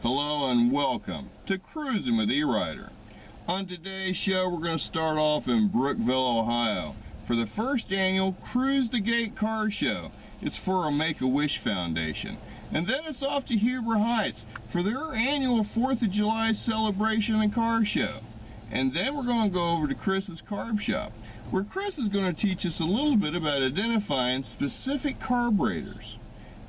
Hello and welcome to Cruising with E-Rider. On today's show, we're going to start off in Brookville, Ohio for the first annual Cruise the Gate car show. It's for a Make-A-Wish Foundation. And then it's off to Huber Heights for their annual 4th of July celebration and car show. And then we're going to go over to Chris's Carb Shop, where Chris is going to teach us a little bit about identifying specific carburetors.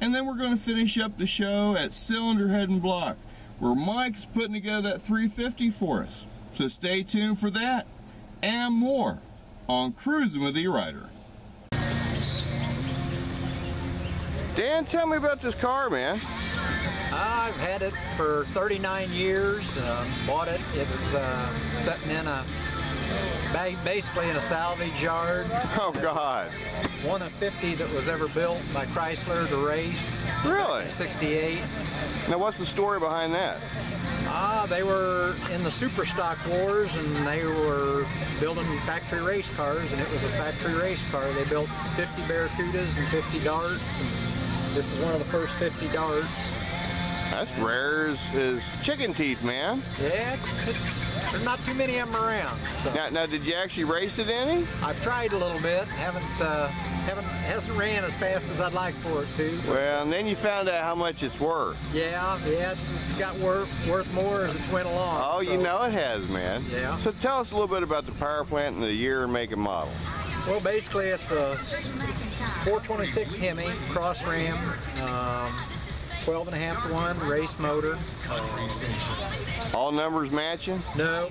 And then we're going to finish up the show at Cylinder Head and Block, where Mike's putting together that 350 for us. So stay tuned for that and more on Cruising with E-Rider. Dan, tell me about this car, man. I've had it for 39 years. Bought it. It was sitting in basically in a salvage yard. Oh God! One of 50 that was ever built by Chrysler to race. Really? In '68. Now, what's the story behind that? They were in the super stock wars, and they were building factory race cars, and it was a factory race car. They built 50 Barracudas and 50 Darts, and this is one of the first 50 Darts. That's rare as chicken teeth, man. Yeah, there's not too many of them around. So. Now, did you actually race it any? I've tried a little bit. Hasn't ran as fast as I'd like for it to. Well, and then you found out how much it's worth. Yeah, it's got worth more as it went along. Oh, so. You know it has, man. Yeah. So tell us a little bit about the power plant and the year, make, and model. Well, basically, it's a 426 Hemi cross ram. 12.5 to 1 race motor. All numbers matching? No.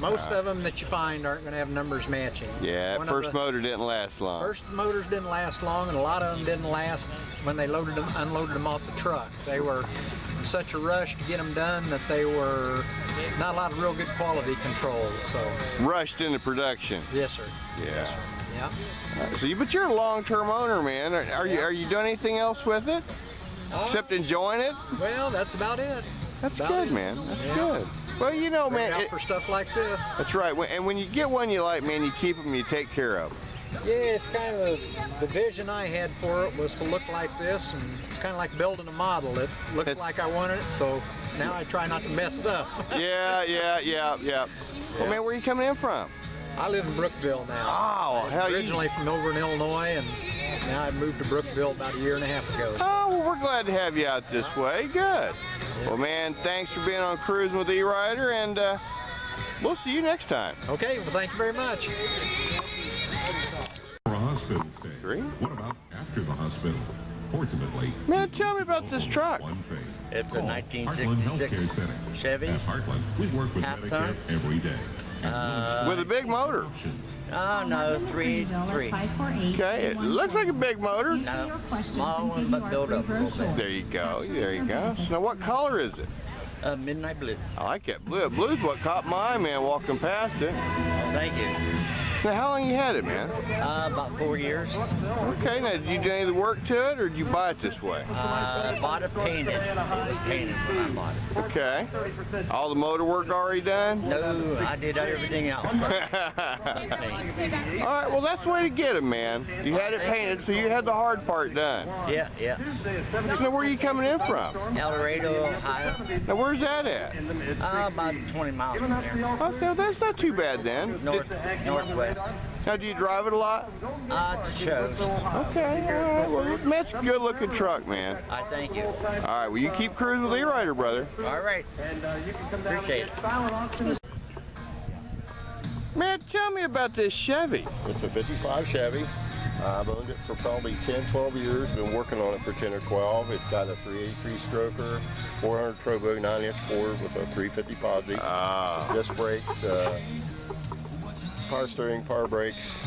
Most of them that you find aren't going to have numbers matching. Yeah, first motor didn't last long. First motors didn't last long, and a lot of them didn't last when they unloaded them off the truck. They were in such a rush to get them done that they were not a lot of real good quality control. So rushed into production. Yes, sir. Yeah. Yes, sir. Yeah. But you're a long-term owner, man. Are you doing anything else with it? Except enjoying it? Well, that's about it. That's good, man. That's good. Well, you know, man. For stuff like this. That's right. And when you get one you like, man, you keep them, you take care of them. Yeah, it's kind of the vision I had for it was to look like this, and it's kind of like building a model. It looks like I wanted it, so now I try not to mess it up. Yeah. Well, man, where are you coming in from? I live in Brookville now. Oh, hell, originally from over in Illinois, and now I moved to Brookville about a year and a half ago. Oh, well, we're glad to have you out this way. Good. Well, man, thanks for being on Cruising with E-Rider, and we'll see you next time. Okay, well, thank you very much. For a hospital stay. 3. What about after the hospital? Fortunately, man, tell me about this truck. It's a 1966 Chevy. At Heartland, we work with Medicare every day. With a big motor. Oh, no, 3.3. Okay, it looks like a big motor. No, small one, but built up a little bit. There you go. So now, what color is it? Midnight blue. I like that blue. Blue's what caught my eye, man, walking past it. Thank you. Now, how long you had it, man? About 4 years. Okay, now did you do any of the work to it, or did you buy it this way? Bought it painted. It was painted when I bought it. Okay. All the motor work already done? No, I did everything else. All right, well, that's the way to get them, man. You had it painted, so you had the hard part done. Yeah. So now, where are you coming in from? El Dorado, Ohio. Now, where's that at? About 20 miles from there. Okay, that's not too bad then. Northwest. Now, do you drive it a lot? To shows. Okay, all right. Well, that's a good-looking truck, man. I thank you. All right, well, you keep cruising with E-Rider, brother. All right. Appreciate it. Man, tell me about this Chevy. It's a 55 Chevy. I've owned it for probably 10, 12 years. Been working on it for 10 or 12. It's got a 383 stroker, 400 turbo, 9-inch Ford with a 350 posi. Disc brakes, power steering, power brakes.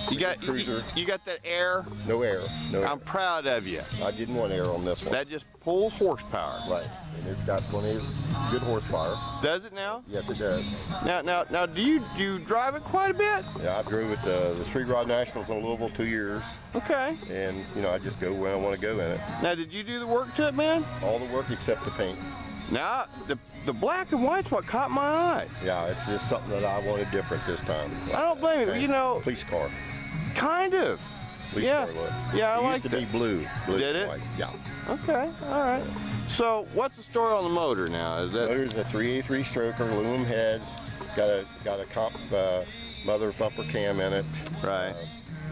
You got cruiser. You got that air? No air. No air. I'm proud of you. I didn't want air on this one. That just pulls horsepower. Right. And it's got plenty of good horsepower. Does it now? Yes, it does. Now, do you drive it quite a bit? Yeah, I drove it the Street Rod Nationals in Louisville 2 years. Okay. And I just go when I want to go in it. Now, did you do the work to it, man? All the work except the paint. Now, the black and white's what caught my eye. Yeah, it's just something that I wanted different this time. I don't blame you. Police car. Kind of. Police car look. Yeah, I like it. Used to be blue. Did it? White. Yeah. Okay. All right. So what's the story on the motor now? Is that Motor's a 383 stroker, aluminum heads, got a comp mother thumper cam in it. right?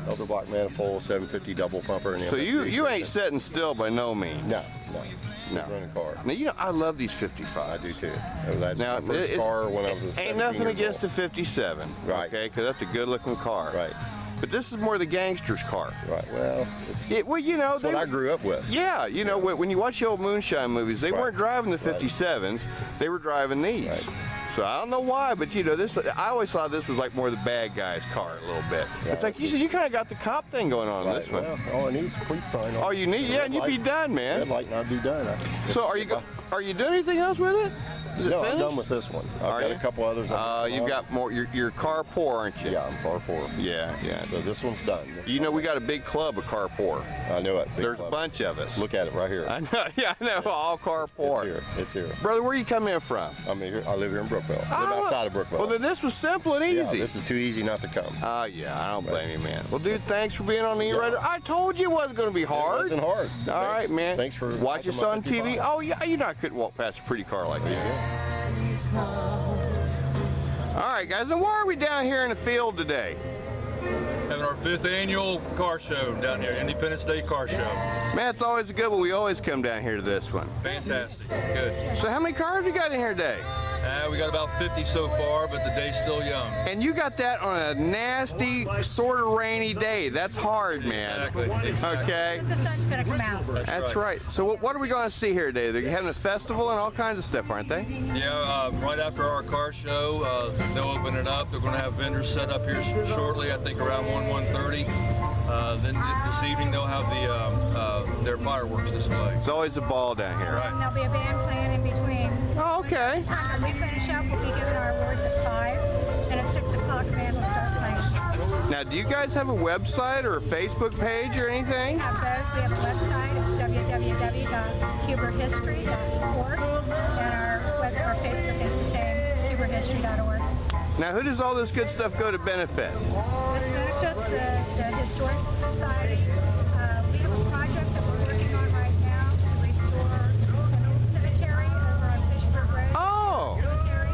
Elder block manifold, 750 double pumper. And So you ain't sitting still by no means. No. No. Running car. Now you know I love these I 55s. do too. That's Now my first car when I was 17 ain't nothing years against old. the 57, Right. Okay, because that's a good-looking car. Right. But this is more the gangster's car. Right. Well, it's Well, you know, what I grew up with. Yeah, you know, when you watch the old Moonshine movies, they Right. weren't driving the Right. 57s, they were driving these. Right. So I don't know why, but you know, I always thought this was like more the bad guy's car a little bit. It's like you said, you kind of got the cop thing going on in Right. this one. Well, all I need is a police sign. All you need, yeah, and you'd be done, man. Red light and I'd be done. So are you doing anything else with it? Is it No, I'm finished? done with this one. I've Are got you? a couple others. You've got more. You're car poor, aren't you? Yeah, I'm car poor. Yeah. So this one's done. You know, we got a big club of car poor. I know it. Big There's club. a bunch of us. Look at it right here. I know. Yeah, I know. All car poor. It's here. Brother, where you come in from? I live here in Brookville. I live outside of Brookville. Well, then this was simple and yeah, easy. this is too easy not to come. Oh, yeah, I don't blame you, man. Well, dude, thanks for being on the E-Rider. I told you it wasn't going to be hard. It wasn't hard. All right, man. Thanks for watch us on TV. 55. Oh, yeah, you know I couldn't walk past a pretty car like that. All right, guys, and why are we down here in the field today? Having our 5th annual car show down here, Independence Day Car Show. Man, it's always a good one. We always come down here to this one. Fantastic, good. So how many cars you got in here today? We got about 50 so far, but the day's still young. And you got that on a nasty, sort of rainy day. That's hard, man. Exactly. Okay? The sun's gonna come out. That's right. So what are we going to see here today? They're having a festival and all kinds of stuff, aren't they? Yeah, right after our car show, they'll open it up. They're going to have vendors set up here shortly, I think around 1:30. Then this evening they'll have their fireworks display. It's always a ball down here. Right. And there'll be a band playing in between. Oh, okay. Time when we finish up, we'll be giving our awards at 5, and at 6 o'clock, the band will start playing. Now, do you guys have a website or a Facebook page or anything? We have those. We have a website. It's www.huberhistory.org, and our Facebook is the same, huberhistory.org. Now, who does all this good stuff go to benefit? This benefits the Historical Society. We have a project that we're working on right now to restore an old cemetery over on Fishburne Road. Oh. Cemetery.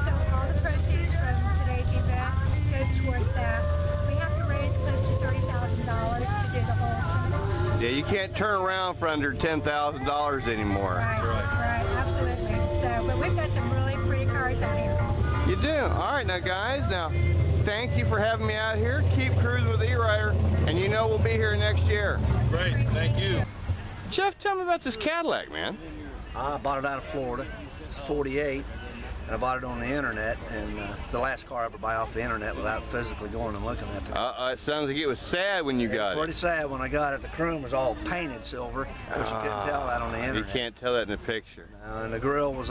So all the proceeds from today's event goes towards that. We have to raise close to $30,000 to do the whole cemetery. Yeah, you can't turn around for under $10,000 anymore. Right, absolutely. So, but we've got some really pretty cars out here. You do? All right, now, guys, thank you for having me out here. Keep cruising with E-Rider, and you know we'll be here next year. Great, thank you. Jeff, tell me about this Cadillac, man. I bought it out of Florida, 48, and I bought it on the internet, and it's the last car I ever buy off the internet without physically going and looking at it. It sounds like it was sad when you got Pretty it. sad when I got it. The chrome was all painted silver, which you couldn't tell that on the You internet. can't tell that in the picture. And the grill was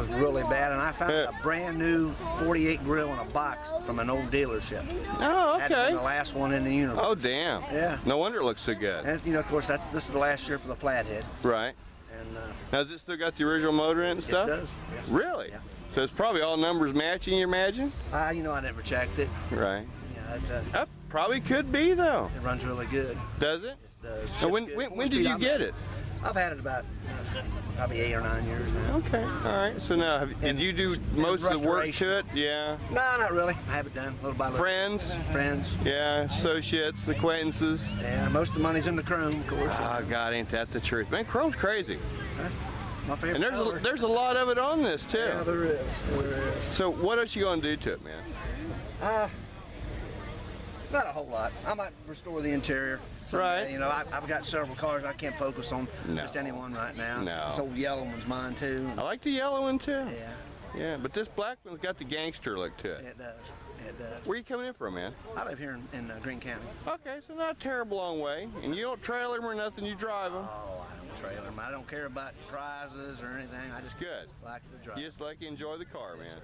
really bad, and I found a brand new 48 grill in a box from an old dealership. Oh, Had to be okay. the last one in the universe. Oh, damn. Yeah. No wonder it looks so good. And of course, this is the last year for the flathead. Right. And Now, has it still got the original motor in it and stuff? it does. Yes. Really? Yeah. So it's probably all numbers matching, you imagine? I never checked it. Right. Yeah, That probably could be, though. it runs really good. Does it? It does. Now, when Ships good. did you get it? I've had it about probably 8 or 9 years now. Okay. All right. So now, did you do most of the work to it? Yeah. No, not really. I have it done little by little. Friends? Friends. Yeah. Associates, acquaintances. Yeah, most of the money's in the chrome, of course. Oh, God, ain't that the truth? Man, chrome's crazy. My favorite And color. there's a lot of it on this, too. Yeah, there is. There is. So what else you going to do to it, man? Not a whole lot. I might restore the interior someday. Right. You know, I've got several cars. I can't focus on No. just any one right now. No. This old yellow one's mine, too. I like the yellow one, too. Yeah, Yeah, but this black one's got the gangster look to it. it does. It does. Where you coming in from, man? I live here in Greene County. Okay, so not a terrible long way. And you don't trailer them or nothing, you drive them. Oh, I don't trailer them. I don't care about prizes or anything. I just Good. like to drive. You just like to enjoy the car, man.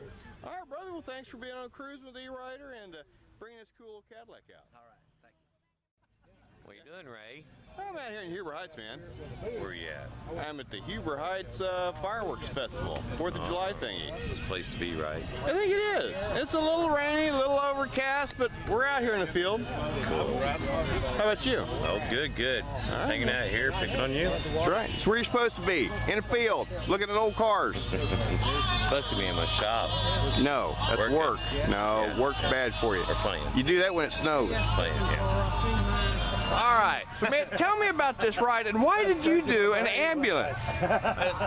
All right, brother, well, thanks for being on Cruising with E-Rider and bringing this cool Cadillac out. All right. Thank you. What you doing, Ray? I'm out here in Huber Heights, man. Where you at? I'm at the Huber Heights Fireworks Festival, 4th of July thingy. It's a place to be, right? I think it is. It's a little rainy, a little overcast, but we're out here in the field. How about you? Oh, good, good. Hanging out here, picking on you. That's right. It's where you're supposed to be, in a field, looking at old cars. Supposed to be in my shop. No, that's Working. work. No, Yeah. work's bad for you. Or playing. You do that when it snows. Playing, yeah. All right. So, man, tell me about this ride, and why did you do an ambulance?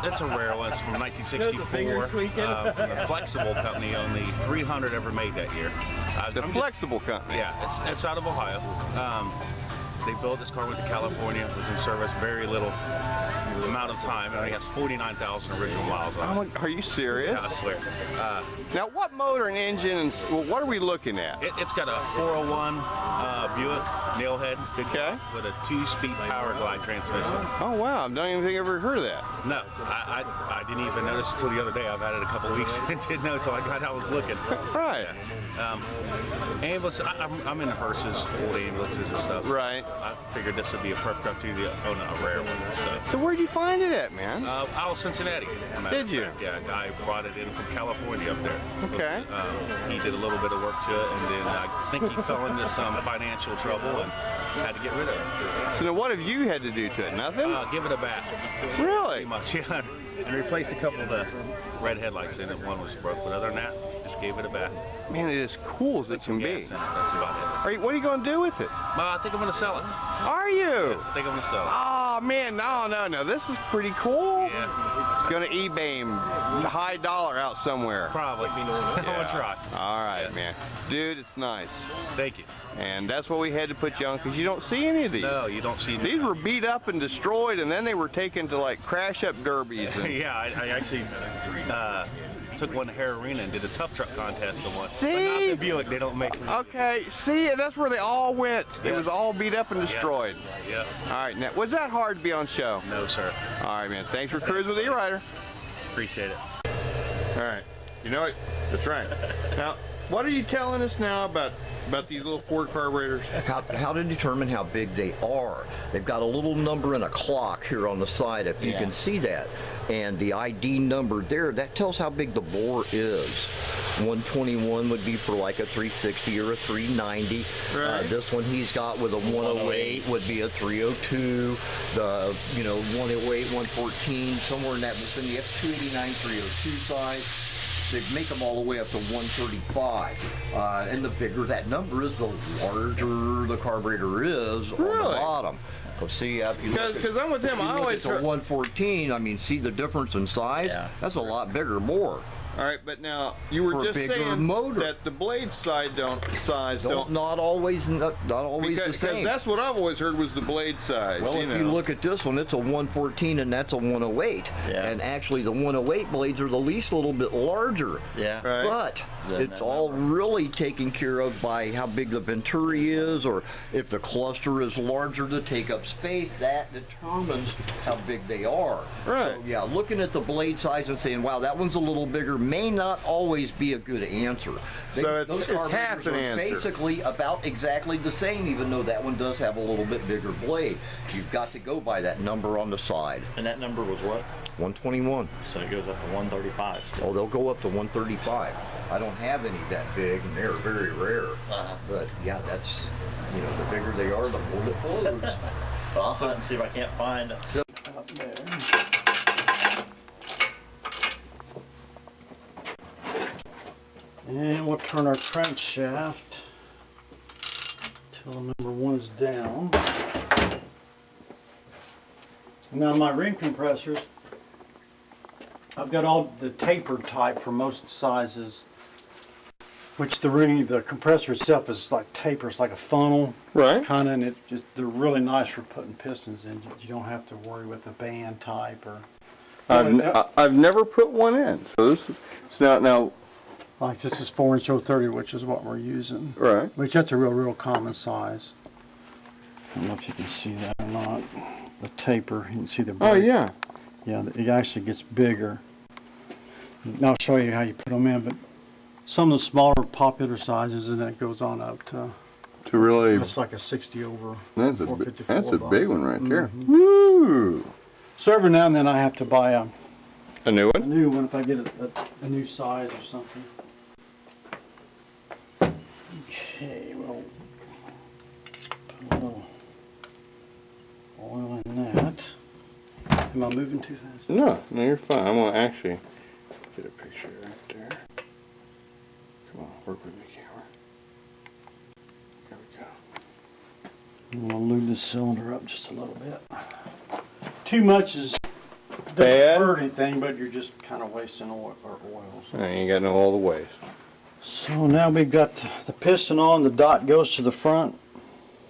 It's a rare one. It's from 1964. From the Flexible Company, only 300 ever made that year. The Flexible Company? Yeah, it's out of Ohio. They built this car, went to California, was in service very little amount of time, and it has 49,000 original miles on it. Are you serious? Yeah, I swear. Now, what motor and engine, and what are we looking at? It's got a 401 Buick nailhead, Okay. with a 2-speed power glide transmission. Oh, wow. I don't even think I've ever heard of that. No, I didn't even notice until the other day. I've had it a couple weeks and didn't know until I got out, I was looking. Right. Ambulance, I'm into hearses, old ambulances and stuff. Right. I figured this would be a perfect opportunity to own a rare one. So where'd you find it at, man? Out of Cincinnati. Did you? Yeah, a guy brought it in from California up there. Okay. He did a little bit of work to it, and then I think he fell into some financial trouble and had to get rid of it. So now what have you had to do to it? Nothing? Give it a bath. Really? Pretty much, yeah. And replaced a couple of the red headlights in it. One was broke, but other than that, just gave it a bath. Man, it is cool as it can be. That's about it. What are you going to do with it? I think I'm going to sell it. Are you? Yeah, I think I'm going to sell it. Oh, man, no. This is pretty cool. Yeah. Going to eBay him high dollar out somewhere. Probably. I'm going to try. All right, man. Dude, it's nice. Thank you. And that's what we had to put you on, because you don't see any of these. No, you don't see any. These were beat up and destroyed, and then they were taken to like crash up derbies. And Yeah, I actually took one to Hare Arena and did a tough truck contest of one. See? But not the Buick, they don't make them. Okay, see, that's where they all went. It was all beat up and destroyed. Yeah. All right, now, was that hard to be on show? No, sir. All right, man. Thanks for cruising with E-Rider. Appreciate it. All right. You know what? That's right. Now, what are you telling us now about these little Ford carburetors? How to determine how big they are. They've got a little number and a clock here on the side, if you can see that. And the ID number there, that tells how big the bore is. 121 would be for like a 360 or a 390. Right. This one he's got with a 108 would be a 302. The 108, 114, somewhere in that vicinity. That's 289, 302 size. They make them all the way up to 135, and the bigger that number is, the larger the carburetor is on the bottom. So see, if you because I'm with him, I always it's a 114. I mean, see the difference in size? Yeah. That's a lot bigger bore. All right, but now you were just saying that the blade size don't not always the same. Because that's what I've always heard was the blade size. Well, if you look at this one, it's a 114 and that's a 108. Yeah. And actually, the 108 blades are the least little bit larger. Yeah. Right. But it's all really taken care of by how big the venturi is, or if the cluster is larger to take up space. That determines how big they are. Right. So, yeah, looking at the blade size and saying, wow, that one's a little bigger, may not always be a good answer. So it's half an answer. Basically about exactly the same, even though that one does have a little bit bigger blade. You've got to go by that number on the side. And that number was what? 121. So it goes up to 135. Oh, they'll go up to 135. I don't have any that big, and they're very rare. But yeah, that's, the bigger they are, the more it flows. Well, I'll hunt and see if I can't find out there. And we'll turn our crankshaft till number 1 is down. Now my ring compressors, I've got all the tapered type for most sizes, which the compressor itself is like tapers, like a funnel, right? Kind of, and they're really nice for putting pistons in. You don't have to worry with the band type or. I've never put one in, so this is now. Like this is 4" 030, which is what we're using. Right. Which that's a real common size. I don't know if you can see that or not. The taper, you can see the. Oh yeah. Yeah, it actually gets bigger. And I'll show you how you put them in, but some of the smaller popular sizes, and then it goes on up to really. It's like a 60 over. That's a big one right there. Mm-hmm. Woo! So every now and then I have to buy a new one. A new one if I get a new size or something. Okay, well, put a little Am I moving too fast? No, you're fine. I'm gonna actually get a picture right there. Come on, work with me, camera. There we go. I'm gonna lube this cylinder up just a little bit. Too much is doesn't Bad? hurt anything, but you're just kind of wasting oil. So. You ain't got no all the ways. So now we've got the piston on. The dot goes to the front.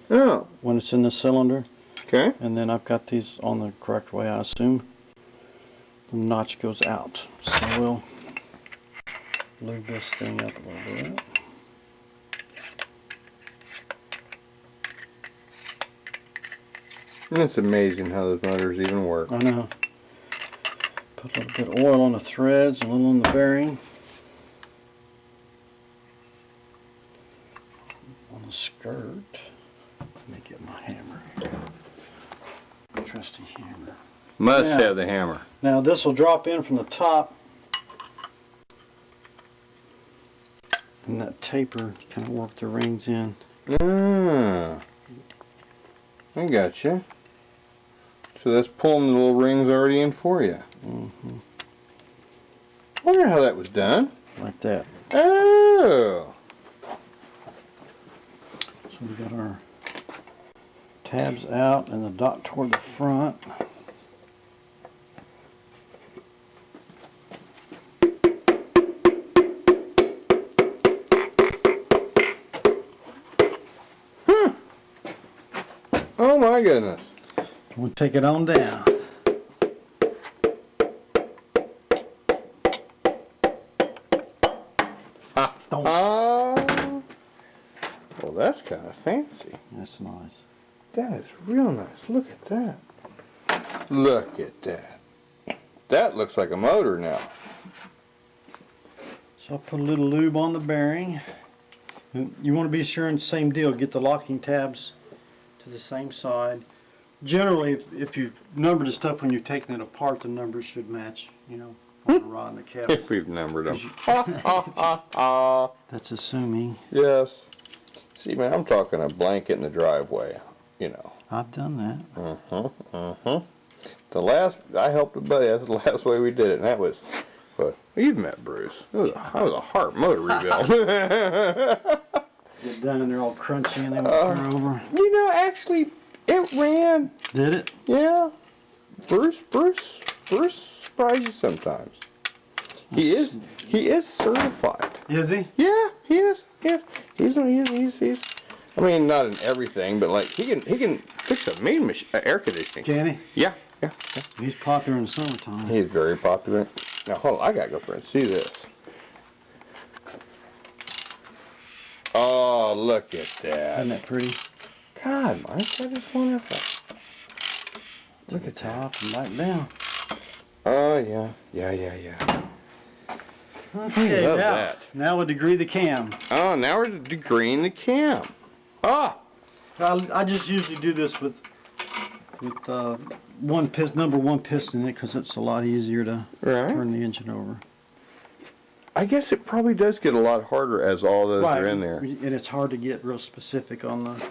Oh. When it's in the cylinder. Okay. And then I've got these on the correct way, I assume. The notch goes out. So we'll lube this thing up a little bit. It's amazing how those motors even work. I know. Put a little bit of oil on the threads, a little on the bearing. On the skirt. Let me get my hammer here. Trusty hammer. Must have the hammer. Now this will drop in from the top. And that taper, kind of work the rings in. Ah. I got you. So that's pulling the little rings already in for you. Mm-hmm. Wonder how that was done. Like that. Oh. So we got our tabs out and the dot toward the front. Oh my goodness. We'll take it on down. Well, that's kind of fancy. That's nice. That is real nice. Look at that. Look at that. That looks like a motor now. So I'll put a little lube on the bearing. You want to be sure, and same deal, get the locking tabs to the same side. Generally, if you've numbered the stuff when you're taking it apart, the numbers should match, you know, on the rod and the cab. If we've numbered them. That's assuming. Yes. See, man, I'm talking a blanket in the driveway, you know. I've done that. I helped a buddy, that's the last way we did it, and that was, but you've met Bruce. That was a hard motor rebuild. Get down there all crunchy and then turn over. You know, actually, it ran. Did it? Yeah. Bruce surprises you sometimes. He is certified. Is he? Yeah, he is. Yeah. He's I mean, not in everything, but like he can fix a main air conditioning. Can he? Yeah. He's popular in the summertime. He's very popular. Now hold on, I gotta go for it. See this. Oh, look at that. Isn't that pretty? God, Mike, I just want to. Look at top and back down. Oh yeah. Okay, love that. Now we'll degree the cam. Oh, now we're degreeing the cam. Ah. I just usually do this with number one piston in it because it's a lot easier to turn the engine over. I guess it probably does get a lot harder as all those are in there. And it's hard to get real specific on the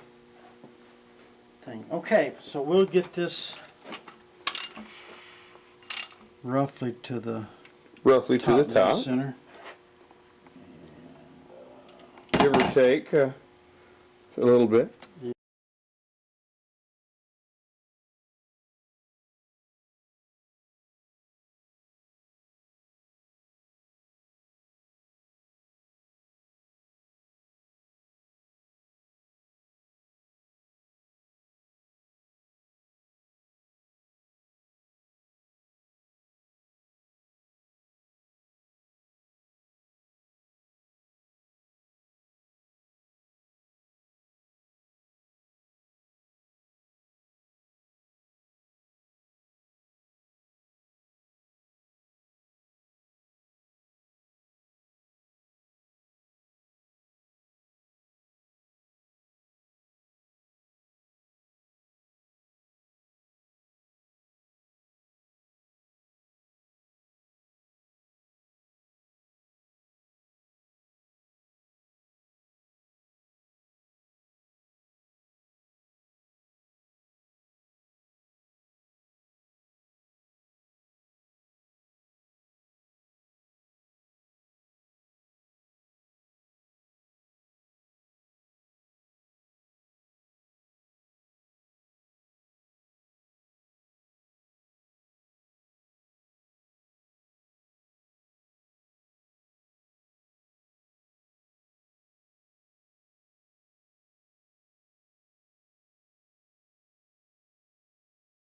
thing. Okay, so we'll get this roughly to the top. Center. Give or take a little bit.